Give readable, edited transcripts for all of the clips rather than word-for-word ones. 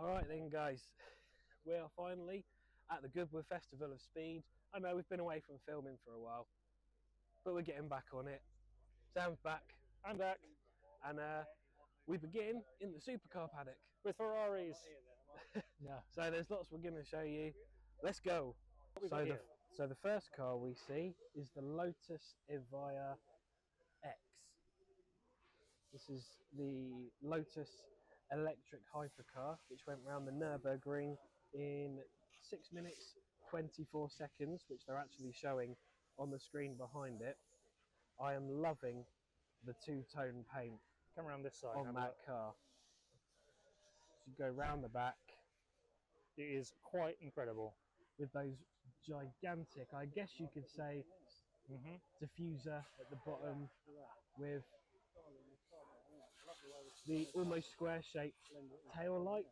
Alright then guys, we are finally at the Goodwood Festival of Speed. I know we've been away from filming for a while, but we're getting back on it. Sam's back, I'm back and we begin in the supercar paddock. with Ferraris. Yeah. So there's lots we're going to show you. Let's go. So the first car we see is the Lotus Evija X. This is the Lotus electric hypercar which went round the Nürburgring in 6 minutes 24 seconds, which they're actually showing on the screen behind it. I am loving the two-tone paint Come around this side on that car. So you go round the back. It is quite incredible. With those gigantic, I guess you could say, diffuser at the bottom, with the almost square-shaped tail light.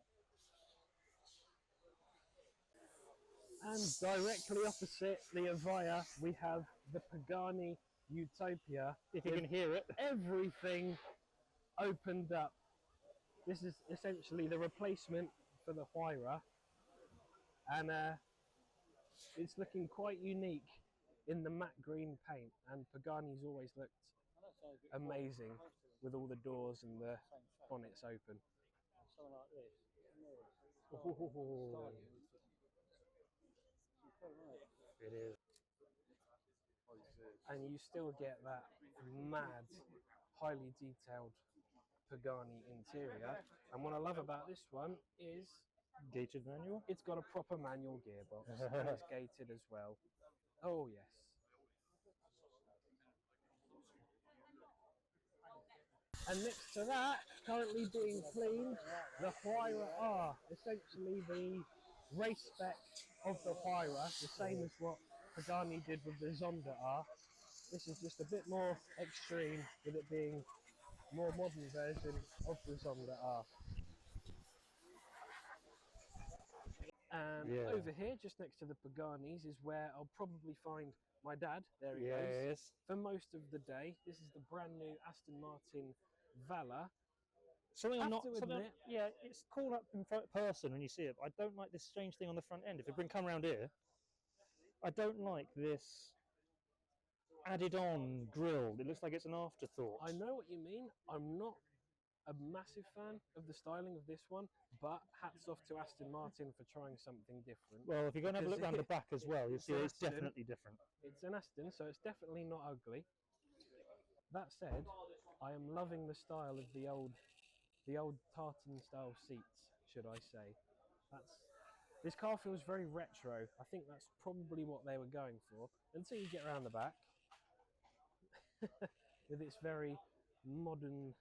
And directly opposite the Evija, we have the Pagani Utopia. If you can hear it. Everything opened up. This is essentially the replacement for the Huayra, and it's looking quite unique in the matte green paint, and Pagani's always looked amazing with all the doors and the bonnets open. Something like this. Oh. It is. And you still get that mad, highly detailed Pagani interior. And what I love about this one is Gated manual? it's got a proper manual gearbox and it's gated as well. Oh yes. And next to that, currently being cleaned, the Huayra R, essentially the race spec of the Huayra, the same as what Pagani did with the Zonda R. This is just a bit more extreme, with it being a more modern version of the Zonda R. And over here, just next to the Paganis, is where I'll probably find my dad. There he goes. For most of the day. This is the brand new Aston Martin Valla. Yeah, it's cool up in person when you see it, but I don't like this strange thing on the front end. If we come around here, I don't like this added on grille. It looks like it's an afterthought. I know what you mean. I'm not a massive fan of the styling of this one, but hats off to Aston Martin for trying something different. Well, if you're going to have a look around the back as well, you'll see it's definitely different. It's an Aston, so it's definitely not ugly. That said, I am loving the style of the old tartan style seats, should I say. This car feels very retro. I think that's probably what they were going for, until you get around the back with its very modern,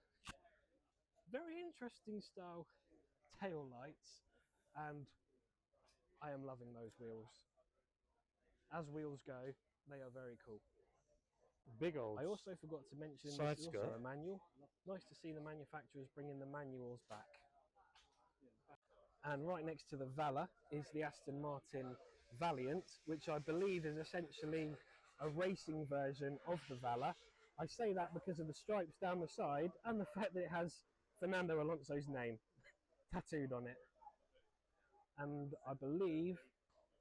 very interesting style tail lights, and I am loving those wheels. As wheels go, they are very cool. Big old. I also forgot to mention this is also a manual. Nice to see the manufacturers bringing the manuals back. And right next to the Valla is the Aston Martin Valiant, which I believe is essentially a racing version of the Valla. I say that because of the stripes down the side and the fact that it has Fernando Alonso's name tattooed on it. And I believe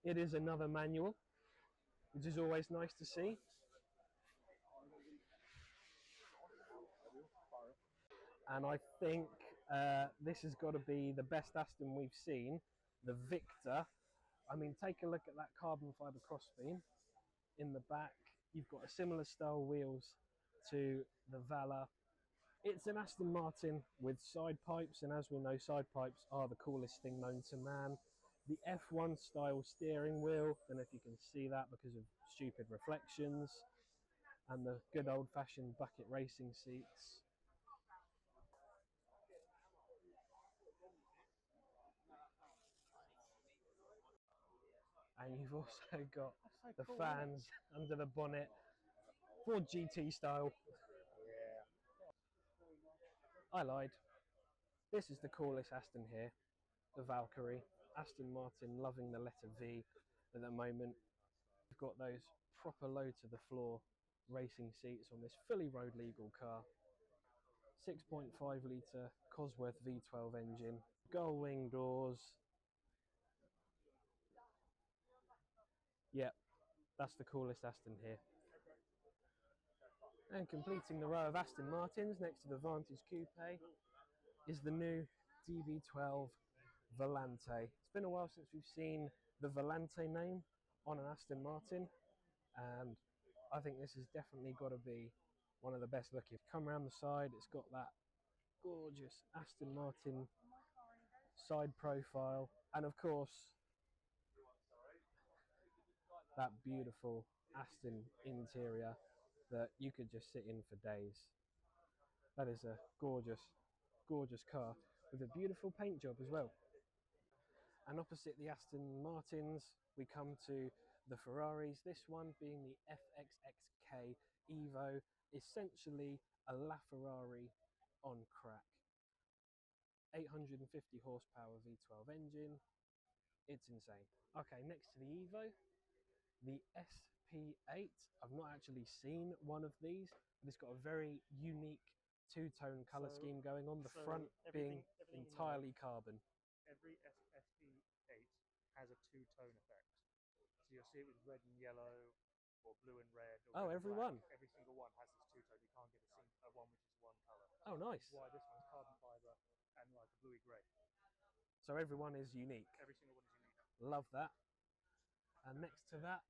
it is another manual, which is always nice to see. And I think this has got to be the best Aston we've seen, the Victor. I mean, take a look at that carbon fibre crossbeam in the back. You've got a similar style wheels to the Valla. It's an Aston Martin with side pipes, and as we know, side pipes are the coolest thing known to man. The F1 style steering wheel, I don't know if you can see that because of stupid reflections, and the good old-fashioned bucket racing seats. And you've also got the fans under the bonnet, Ford GT style. Yeah. I lied. This is the coolest Aston here, the Valkyrie. Aston Martin loving the letter V at the moment. We've got those proper low to the floor racing seats on this fully road legal car. 6.5 litre Cosworth V12 engine, gull wing doors. Yep, that's the coolest Aston here. And completing the row of Aston Martins next to the Vantage Coupe is the new DB12 Volante. It's been a while since we've seen the Volante name on an Aston Martin, and I think this has definitely got to be one of the best looking. Come around the side, it's got that gorgeous Aston Martin side profile, and of course that beautiful Aston interior that you could just sit in for days. That is a gorgeous, gorgeous car with a beautiful paint job as well. And opposite the Aston Martins, we come to the Ferraris. This one being the FXXK Evo, essentially a LaFerrari on crack. 850 horsepower V12 engine. It's insane. Okay, next to the Evo, the SP8. I've not actually seen one of these, but it's got a very unique two-tone colour scheme going on. The front being entirely carbon. Every SP8 has a two-tone effect. So you'll see it with red and yellow, or blue and red. Or oh, red every black. one? Every single one has this two-tone. You can't get a one which is one colour. Oh, nice. That's why this one's carbon fibre and like a bluey grey. So everyone is unique. Every single one is unique. Love that. And next to that,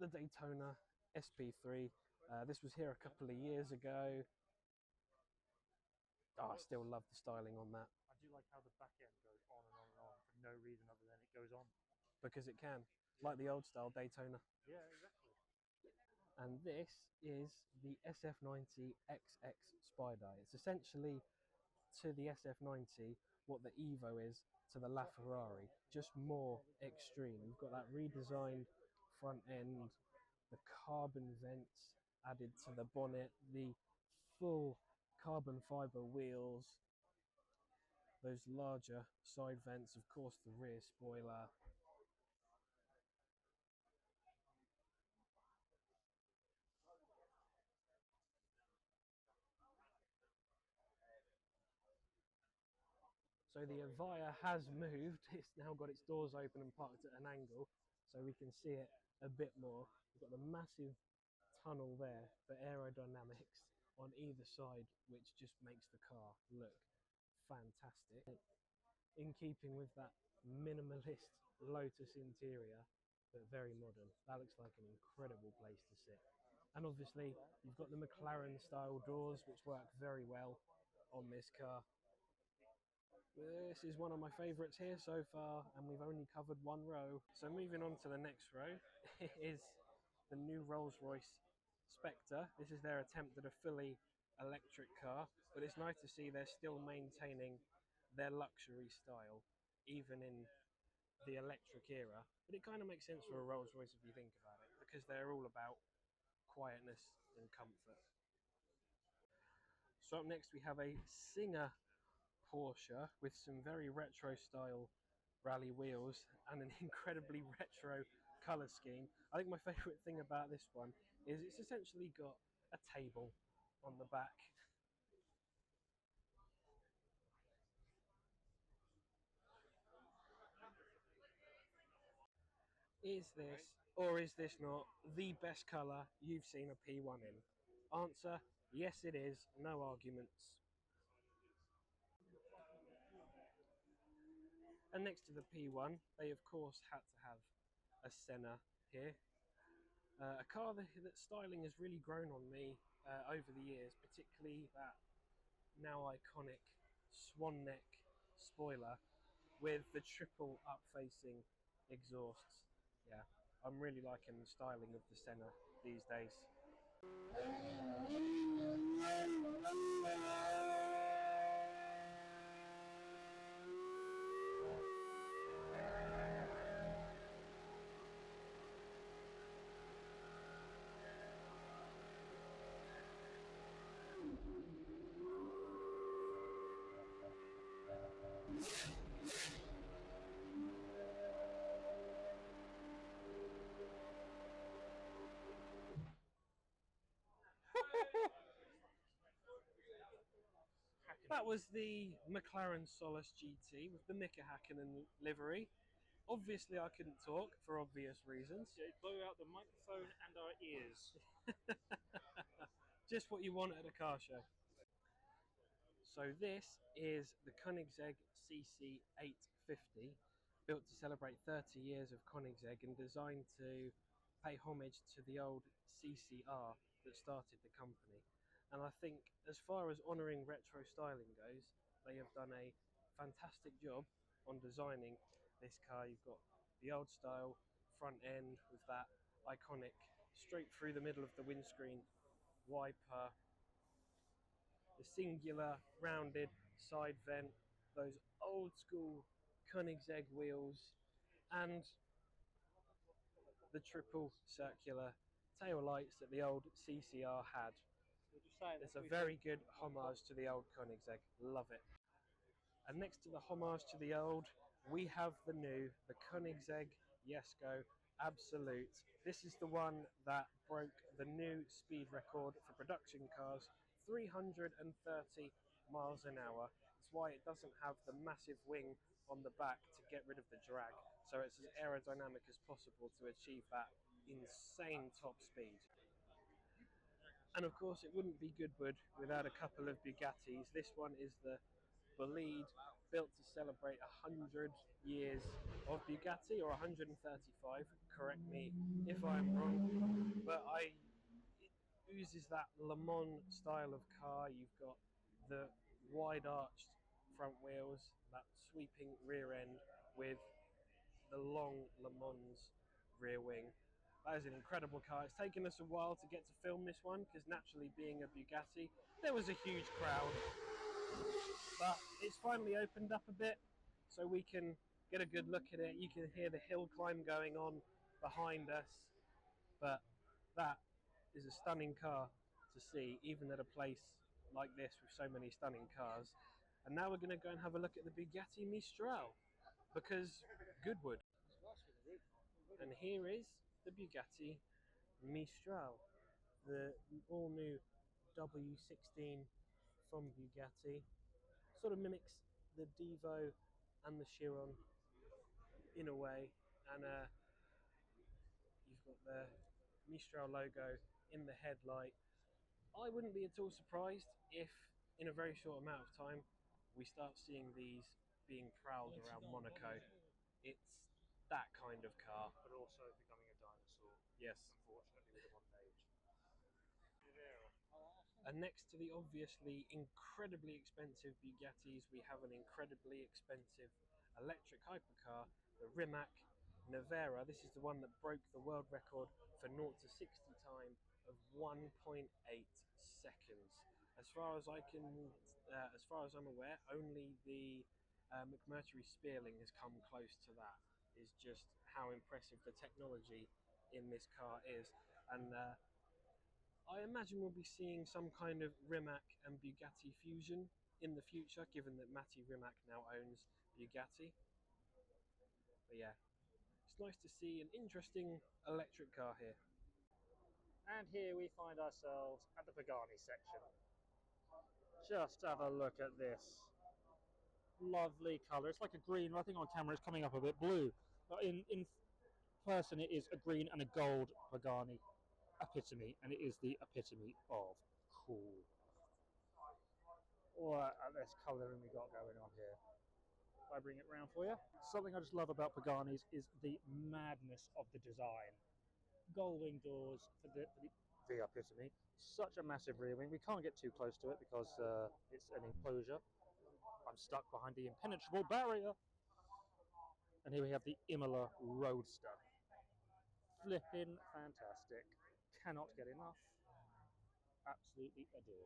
the Daytona SP3. This was here a couple of years ago. Oh, I still love the styling on that. I do like how the back end goes on and on and on for no reason other than it goes on. Because it can, like the old style Daytona. Yeah, exactly. And this is the SF90 XX Spider. It's essentially to the SF90 what the Evo is to the LaFerrari, just more extreme. You've got that redesigned front end, the carbon vents added to the bonnet, the full carbon fibre wheels, those larger side vents, of course the rear spoiler. So the Avaya has moved. It's now got its doors open and parked at an angle, so we can see it a bit more. We've got the massive tunnel there for aerodynamics on either side, which just makes the car look fantastic. In keeping with that minimalist Lotus interior, but very modern. That looks like an incredible place to sit. And obviously, you've got the McLaren style doors, which work very well on this car. This is one of my favourites here so far, and we've only covered one row. So moving on to the next row is the new Rolls-Royce Spectre. This is their attempt at a fully electric car, but it's nice to see they're still maintaining their luxury style, even in the electric era. But it kind of makes sense for a Rolls-Royce if you think about it, because they're all about quietness and comfort. So up next we have a Singer Porsche with some very retro style rally wheels and an incredibly retro colour scheme. I think my favourite thing about this one is it's essentially got a table on the back. Is this, or is this not, the best colour you've seen a P1 in? Answer, yes it is, no arguments. And next to the P1, they of course had to have a Senna here. A car that styling has really grown on me over the years, particularly that now iconic swan neck spoiler with the triple up-facing exhausts. Yeah, I'm really liking the styling of the Senna these days. That was the McLaren Solus GT with the Mika Hakkinen livery. Obviously, I couldn't talk for obvious reasons. Yeah, it blew out the microphone and our ears. Just what you want at a car show. So this is the Koenigsegg CC 850, built to celebrate 30 years of Koenigsegg and designed to pay homage to the old CCR that started the company. And I think as far as honouring retro styling goes, they have done a fantastic job on designing this car. You've got the old style front end with that iconic straight through the middle of the windscreen wiper, the singular rounded side vent, those old school Koenigsegg wheels, and the triple circular tail lights that the old CCR had. It's a very good homage to the old Koenigsegg. Love it. And next to the homage to the old, we have the new, the Koenigsegg Jesko Absolute. This is the one that broke the new speed record for production cars, 330 miles an hour. That's why it doesn't have the massive wing on the back to get rid of the drag. So it's as aerodynamic as possible to achieve that insane top speed. And of course, it wouldn't be Goodwood without a couple of Bugattis. This one is the Bolide, built to celebrate 100 years of Bugatti, or 135, correct me if I'm wrong, but it oozes that Le Mans style of car. You've got the wide arched front wheels, that sweeping rear end with the long Le Mans rear wing. That is an incredible car. It's taken us a while to get to film this one because naturally being a Bugatti, there was a huge crowd, but it's finally opened up a bit so we can get a good look at it. You can hear the hill climb going on behind us, but that is a stunning car to see, even at a place like this with so many stunning cars. And now we're going to go and have a look at the Bugatti Mistral, because Goodwood. And here is the Bugatti Mistral, the all new W16 from Bugatti. Sort of mimics the Devo and the Chiron in a way, and you've got the Mistral logo in the headlight. I wouldn't be at all surprised if in a very short amount of time we start seeing these being prowled around Monaco. It's that kind of car. But also becoming a dinosaur. Yes. Unfortunately, with a modern age. And next to the obviously incredibly expensive Bugattis, we have an incredibly expensive electric hypercar, the Rimac Nevera. This is the one that broke the world record for 0 to 60 time of 1.8 seconds. As far as as far as I'm aware, only the McMurtry Spearling has come close to that. Is just how impressive the technology in this car is, and I imagine we'll be seeing some kind of Rimac and Bugatti fusion in the future, given that Matty Rimac now owns Bugatti. But yeah, it's nice to see an interesting electric car here. And here we find ourselves at the Pagani section. Just have a look at this. Lovely colour. It's like a green. I think on camera it's coming up a bit blue. But in person it is a green and a gold Pagani epitome. And it is the epitome of cool. What this colouring we got going on here. If I bring it round for you. Something I just love about Paganis is the madness of the design. Gull-wing doors for the epitome. Such a massive rear wing. We can't get too close to it because it's an enclosure. I'm stuck behind the impenetrable barrier. And here we have the Imola Roadster. Flipping fantastic. Cannot get enough. Absolutely adore.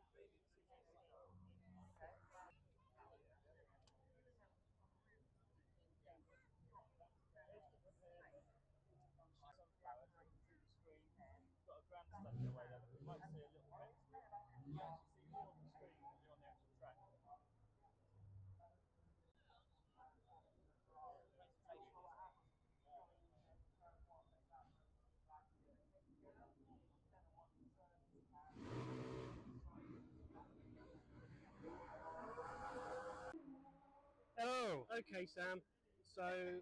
go. Okay, Sam. So,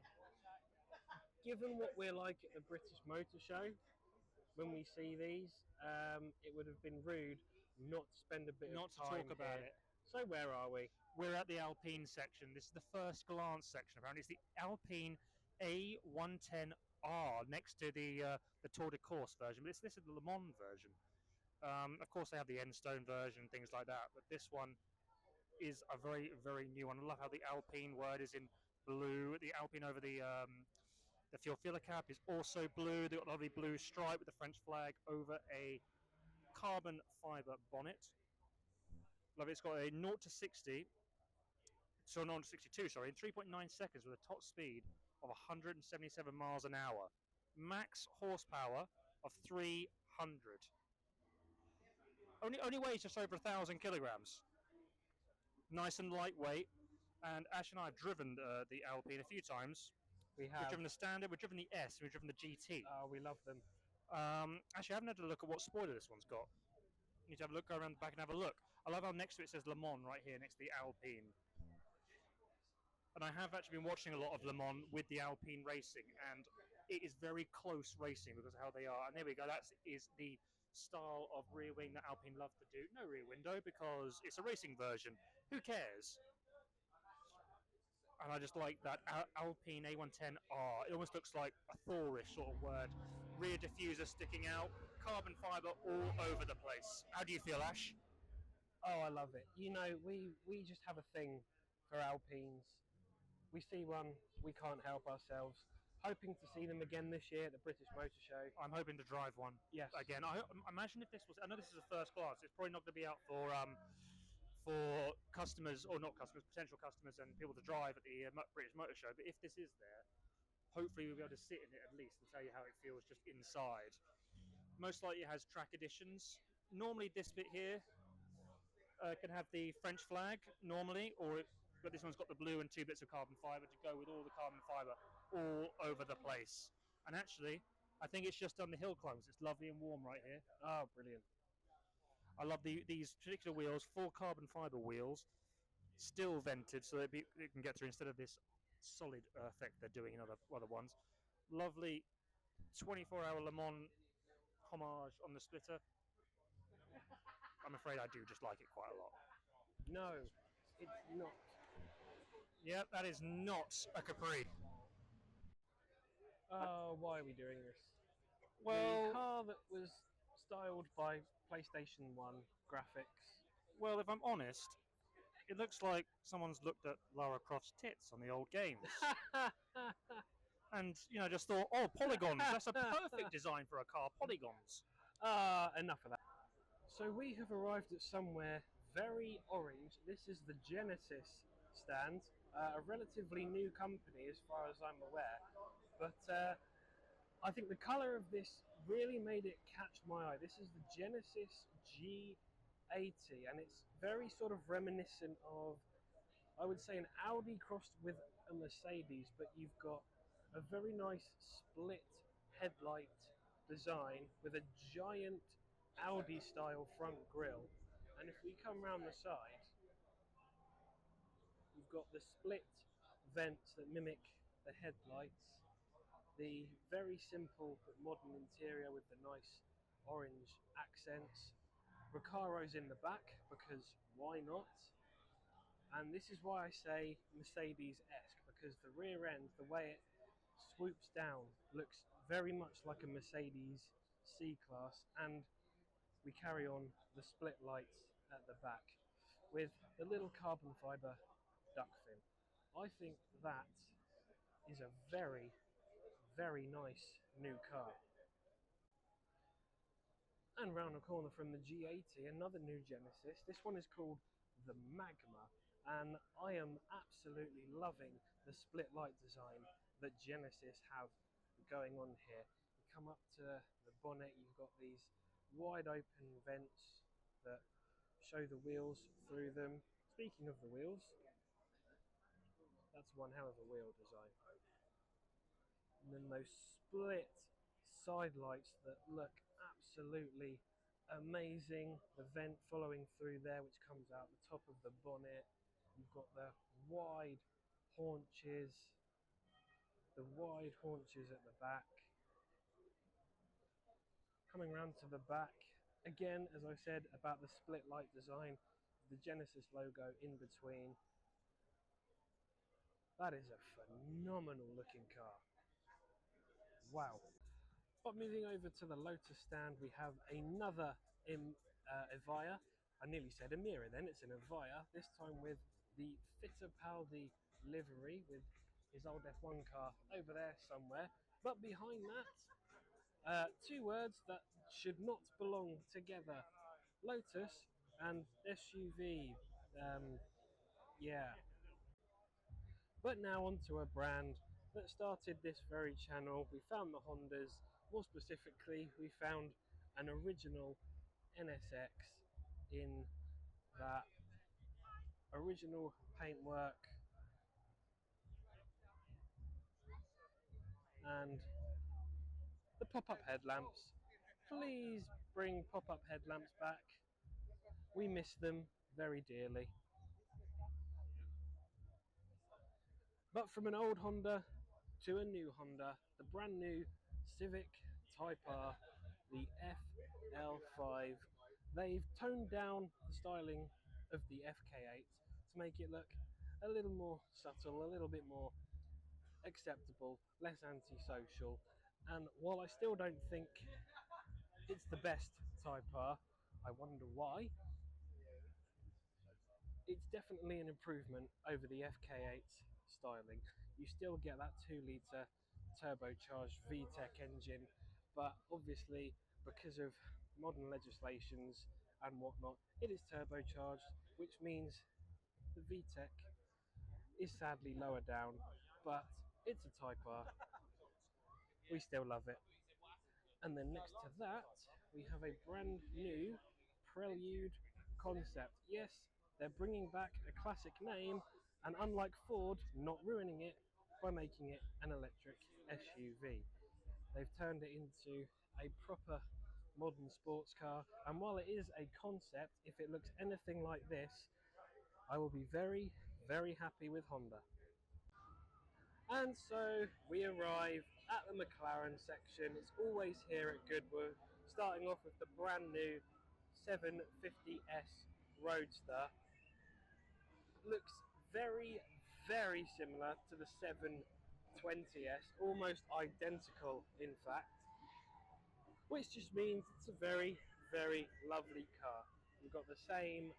given what we're like at the British Motor Show, when we see these, it would have been rude not to spend a bit Not of to talk time about here. it. So, where are we? We're at the Alpine section. This is the first glance section. Apparently, it's the Alpine A110R next to the Tour de Course version. But this is the Le Mans version. Of course, they have the Endstone version, things like that. But this one is a very, very new one. I love how the Alpine word is in blue. The Alpine over the fuel filler cap is also blue. They've got a lovely blue stripe with the French flag over a carbon fibre bonnet. Love it. It's got a 0 to 60 so 962, sorry, in 3.9 seconds with a top speed of 177 miles an hour. Max horsepower of 300. Only weighs just over 1,000 kilograms. Nice and lightweight. And Ash and I have driven the Alpine a few times. We We've have. driven the Standard, we've driven the S, we've driven the GT. Oh, we love them. Actually, I haven't had a look at what spoiler this one's got. You need to have a look, go around the back and have a look. I love how next to it says Le Mans right here, next to the Alpine. And I have actually been watching a lot of Le Mans with the Alpine racing, and it is very close racing because of how they are. And there we go, that is the style of rear wing that Alpine love to do. No rear window because it's a racing version. Who cares? And I just like that Alpine A110R. It almost looks like a Thorish sort of word. Rear diffuser sticking out, carbon fibre all over the place. How do you feel, Ash? Oh, I love it. You know, we just have a thing for Alpines. We see one, we can't help ourselves. Hoping to see them again this year at the British Motor Show. I'm hoping to drive one Yes. again. I imagine if this was, I know this is a first class, it's probably not going to be out for customers, or not customers, potential customers and people to drive at the British Motor Show. But if this is there, hopefully we'll be able to sit in it at least and tell you how it feels just inside. Most likely it has track additions. Normally this bit here can have the French flag normally, but this one's got the blue and 2 bits of carbon fibre to go with all the carbon fibre all over the place. And actually, I think it's just done the hill climbs. It's lovely and warm right here. Oh, brilliant. I love these particular wheels, 4 carbon fibre wheels, still vented so that it can get through instead of this solid effect they're doing in other ones. Lovely 24-hour Le Mans homage on the splitter. I'm afraid I do just like it quite a lot. No, it's not. Yeah, that is not a Capri. Oh, why are we doing this? Well, the car that was styled by PlayStation 1 graphics. well, if I'm honest, it looks like someone's looked at Lara Croft's tits on the old games. And, just thought, oh, polygons, that's a perfect design for a car, polygons. Enough of that. So we have arrived at somewhere very orange. This is the Genesis stand, a relatively new company as far as I'm aware. But I think the colour of this really made it catch my eye. This is the Genesis G80, and it's very sort of reminiscent of, I would say, an Audi crossed with a Mercedes, but you've got a very nice split headlight design with a giant Audi style front grille. And if we come round the side, you've got the split vents that mimic the headlights, the very simple but modern interior with the nice orange accents. Recaro's in the back because why not? And this is why I say Mercedes-esque, because the rear end, the way it swoops down, looks very much like a Mercedes C-Class, and we carry on the split lights at the back with the little carbon fibre duck fin. I think that is a very, very nice new car. And round the corner from the G80, another new Genesis. This one is called the Magma, and I am absolutely loving the split light design that Genesis have going on here. You come up to the bonnet, you've got these wide open vents that show the wheels through them. Speaking of the wheels, that's one hell of a wheel design. And then those split side lights that look absolutely amazing. The vent following through there, which comes out the top of the bonnet. You've got the wide haunches, the wide haunches at the back. Coming round to the back, again, as I said about the split light design, the Genesis logo in between. That is a phenomenal looking car. Wow. But moving over to the Lotus stand, we have another Evija. I nearly said Emira then, it's an Evija, this time with the Fittipaldi livery with his old F1 car over there somewhere. But behind that, two words that should not belong together. Lotus and SUV. Yeah. But now onto a brand that started this very channel. We found the Hondas. More specifically, we found an original NSX in that original paintwork and the pop-up headlamps. Please bring pop-up headlamps back. We miss them very dearly. But from an old Honda to a new Honda, the brand new Civic Type R, the FL5. They've toned down the styling of the FK8 to make it look a little more subtle, a little bit more acceptable, less antisocial. And while I still don't think it's the best Type R, I wonder why, it's definitely an improvement over the FK8 styling. You still get that 2-litre turbocharged VTEC engine, but obviously because of modern legislations and whatnot, it is turbocharged, which means the VTEC is sadly lower down, but it's a Type R. We still love it. And then next to that, we have a brand new Prelude concept. Yes, they're bringing back a classic name, and unlike Ford, not ruining it by making it an electric SUV. They've turned it into a proper modern sports car, and while it is a concept, if it looks anything like this, I will be very, very happy with Honda. And so we arrive at the McLaren section. It's always here at Goodwood, starting off with the brand new 750S Roadster. Looks very, very similar to the 720S, almost identical in fact, which just means it's a very, very lovely car. You've got the same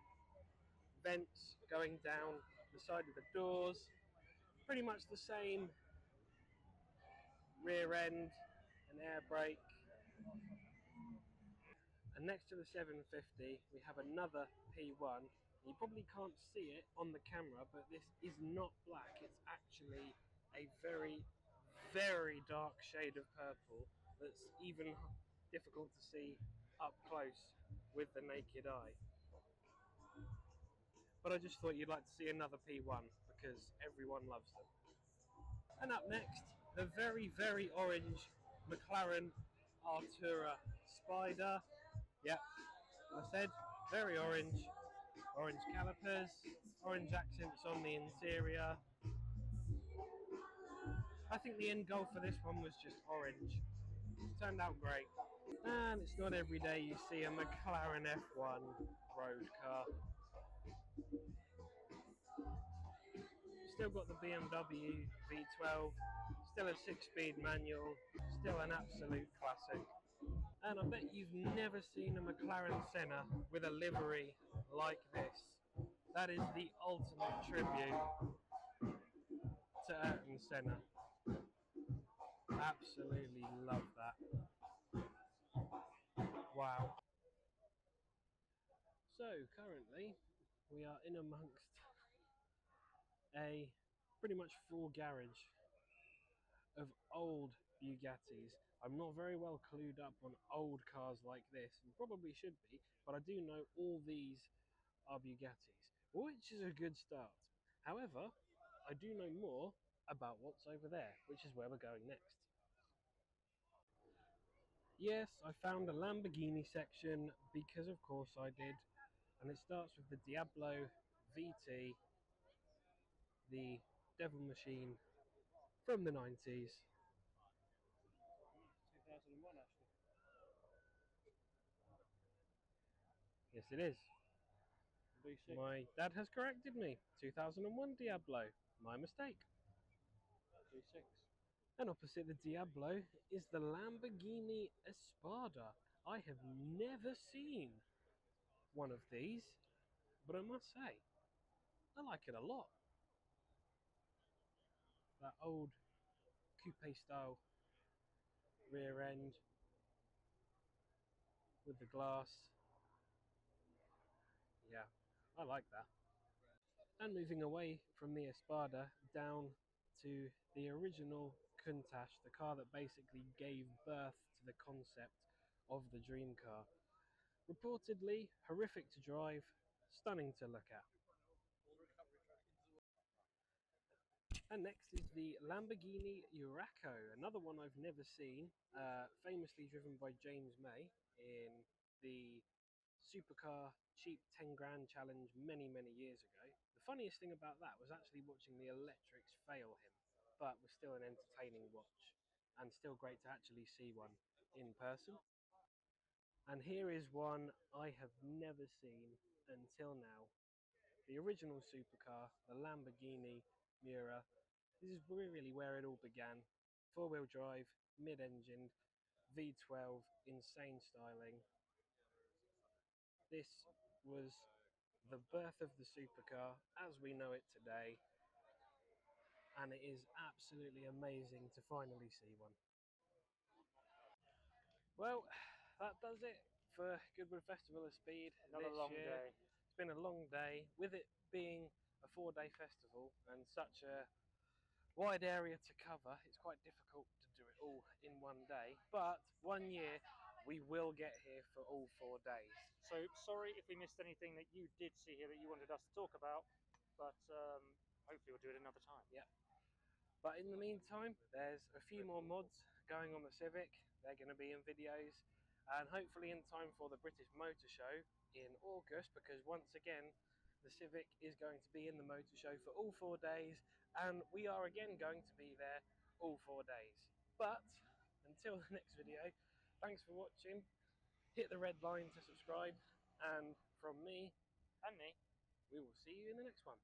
vents going down the side of the doors, pretty much the same rear end and air brake. And next to the 750 we have another P1. You probably can't see it on the camera, but this is not black, it's actually a very, very dark shade of purple that's even difficult to see up close with the naked eye. But I just thought you'd like to see another P1 because everyone loves them. And up next, the very, very orange McLaren Artura Spider. Yep, I said very orange. Orange calipers, orange accents on the interior. I think the end goal for this one was just orange. Turned out great. And it's not every day you see a McLaren F1 road car. Still got the BMW V12, still a 6-speed manual, still an absolute classic. And I bet you've never seen a McLaren Senna with a livery like this. That is the ultimate tribute to Ayrton Senna. Absolutely love that. Wow. So currently we are in amongst a pretty much full garage of old Bugattis. I'm not very well clued up on old cars like this, and probably should be, but I do know all these are Bugattis, which is a good start. However, I do know more about what's over there, which is where we're going next. Yes, I found a Lamborghini section because of course I did, and it starts with the Diablo VT, the devil machine from the 90s. 2001, actually. Yes, it is. V6. My dad has corrected me. 2001 Diablo. My mistake. V6. And opposite the Diablo is the Lamborghini Espada. I have never seen one of these, but I must say, I like it a lot. That old coupe style rear end with the glass. Yeah, I like that. And moving away from the Espada down to the original Countach, the car that basically gave birth to the concept of the dream car. Reportedly horrific to drive, stunning to look at. And next is the Lamborghini Huracan, another one I've never seen, famously driven by James May in the supercar cheap 10 grand challenge many years ago. The funniest thing about that was actually watching the electrics fail him, but was still an entertaining watch and still great to actually see one in person. And here is one I have never seen until now. The original supercar, the Lamborghini Miura. This is really where it all began. Four-wheel drive, mid-engined, V12, insane styling. This was the birth of the supercar as we know it today, and it is absolutely amazing to finally see one. Well, that does it for Goodwood Festival of Speed Another this long year. day. It's been a long day, with it being a 4-day festival and such a wide area to cover. It's quite difficult to do it all in one day, but one year we will get here for all 4 days. So sorry if we missed anything that you did see here that you wanted us to talk about, but hopefully we'll do it another time. Yeah. But in the meantime, there's a few more mods going on the Civic. They're going to be in videos, and hopefully in time for the British Motor Show in August, because once again, the Civic is going to be in the Motor Show for all 4 days, and we are again going to be there all 4 days. But until the next video, thanks for watching. Hit the red line to subscribe, and from me And me. we will see you in the next one.